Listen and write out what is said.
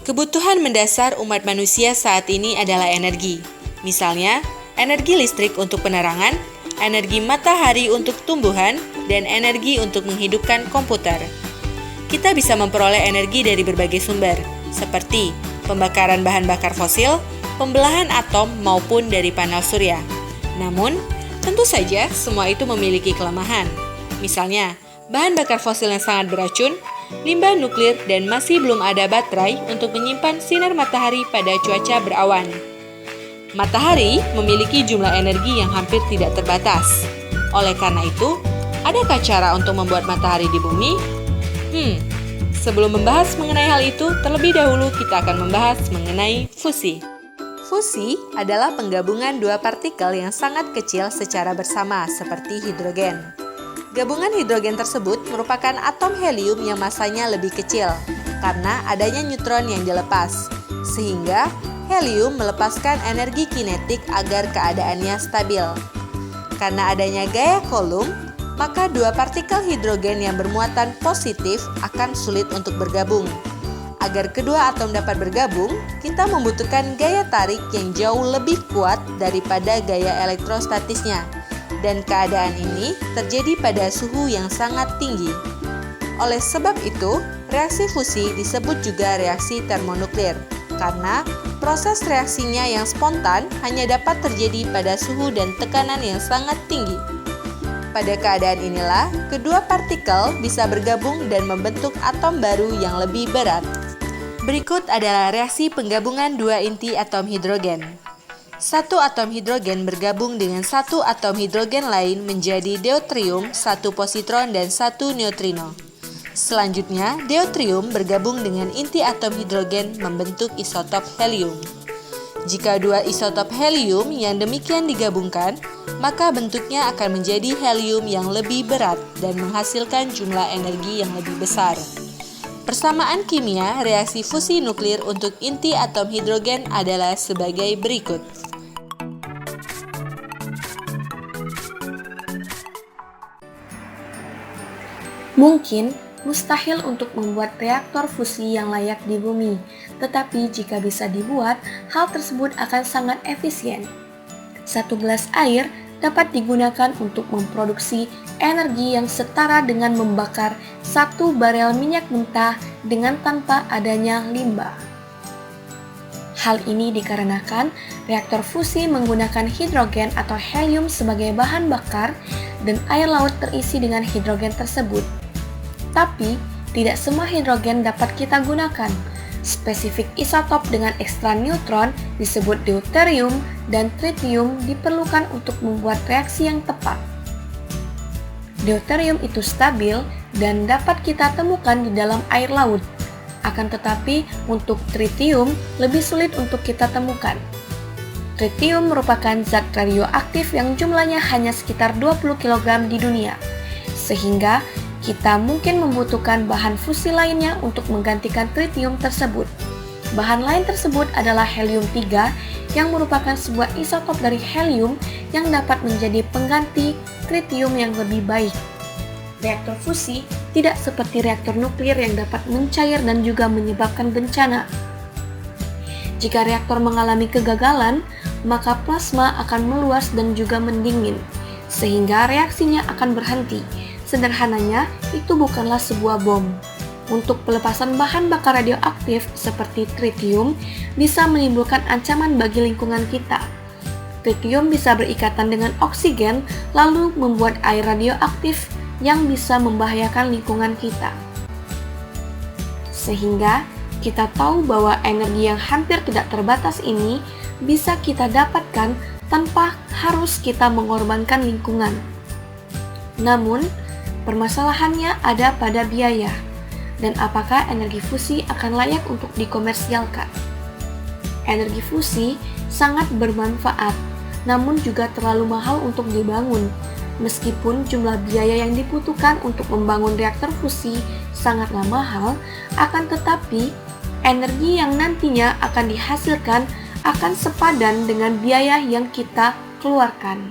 Kebutuhan mendasar umat manusia saat ini adalah energi. Misalnya, energi listrik untuk penerangan, energi matahari untuk tumbuhan, dan energi untuk menghidupkan komputer. Kita bisa memperoleh energi dari berbagai sumber, seperti pembakaran bahan bakar fosil, pembelahan atom, maupun dari panel surya. Namun, tentu saja semua itu memiliki kelemahan. Misalnya, bahan bakar fosil yang sangat beracun, limbah nuklir, dan masih belum ada baterai untuk menyimpan sinar matahari pada cuaca berawan. Matahari memiliki jumlah energi yang hampir tidak terbatas. Oleh karena itu, adakah cara untuk membuat matahari di bumi? Sebelum membahas mengenai hal itu, terlebih dahulu kita akan membahas mengenai fusi. Fusi adalah penggabungan dua partikel yang sangat kecil secara bersama, seperti hidrogen. Gabungan hidrogen tersebut merupakan atom helium yang masanya lebih kecil karena adanya neutron yang dilepas, sehingga helium melepaskan energi kinetik agar keadaannya stabil. Karena adanya gaya Coulomb, maka dua partikel hidrogen yang bermuatan positif akan sulit untuk bergabung. Agar kedua atom dapat bergabung, kita membutuhkan gaya tarik yang jauh lebih kuat daripada gaya elektrostatisnya. Dan keadaan ini terjadi pada suhu yang sangat tinggi. Oleh sebab itu, reaksi fusi disebut juga reaksi termonuklir, karena proses reaksinya yang spontan hanya dapat terjadi pada suhu dan tekanan yang sangat tinggi. Pada keadaan inilah, kedua partikel bisa bergabung dan membentuk atom baru yang lebih berat. Berikut adalah reaksi penggabungan dua inti atom hidrogen. Satu atom hidrogen bergabung dengan satu atom hidrogen lain menjadi deuterium, satu positron, dan satu neutrino. Selanjutnya, deuterium bergabung dengan inti atom hidrogen membentuk isotop helium. Jika dua isotop helium yang demikian digabungkan, maka bentuknya akan menjadi helium yang lebih berat dan menghasilkan jumlah energi yang lebih besar. Persamaan kimia reaksi fusi nuklir untuk inti atom hidrogen adalah sebagai berikut. Mungkin mustahil untuk membuat reaktor fusi yang layak di bumi, tetapi jika bisa dibuat, hal tersebut akan sangat efisien. Satu gelas air dapat digunakan untuk memproduksi energi yang setara dengan membakar satu barel minyak mentah dengan tanpa adanya limbah. Hal ini dikarenakan reaktor fusi menggunakan hidrogen atau helium sebagai bahan bakar dan air laut terisi dengan hidrogen tersebut. Tapi, tidak semua hidrogen dapat kita gunakan. Spesifik isotop dengan ekstra neutron disebut deuterium dan tritium diperlukan untuk membuat reaksi yang tepat. Deuterium itu stabil dan dapat kita temukan di dalam air laut. Akan tetapi, untuk tritium lebih sulit untuk kita temukan. Tritium merupakan zat radioaktif yang jumlahnya hanya sekitar 20 kg di dunia, sehingga kita mungkin membutuhkan bahan fusi lainnya untuk menggantikan tritium tersebut. Bahan lain tersebut adalah helium-3 yang merupakan sebuah isotop dari helium yang dapat menjadi pengganti tritium yang lebih baik. Reaktor fusi tidak seperti reaktor nuklir yang dapat mencair dan juga menyebabkan bencana. Jika reaktor mengalami kegagalan, maka plasma akan meluas dan juga mendingin, sehingga reaksinya akan berhenti. Sederhananya, itu bukanlah sebuah bom. Untuk pelepasan bahan bakar radioaktif seperti tritium bisa menimbulkan ancaman bagi lingkungan kita. Tritium bisa berikatan dengan oksigen lalu membuat air radioaktif yang bisa membahayakan lingkungan kita. Sehingga kita tahu bahwa energi yang hampir tidak terbatas ini bisa kita dapatkan tanpa harus kita mengorbankan lingkungan. Namun, permasalahannya ada pada biaya, dan apakah energi fusi akan layak untuk dikomersialkan. Energi fusi sangat bermanfaat, namun juga terlalu mahal untuk dibangun. Meskipun jumlah biaya yang dibutuhkan untuk membangun reaktor fusi sangatlah mahal, akan tetapi energi yang nantinya akan dihasilkan akan sepadan dengan biaya yang kita keluarkan.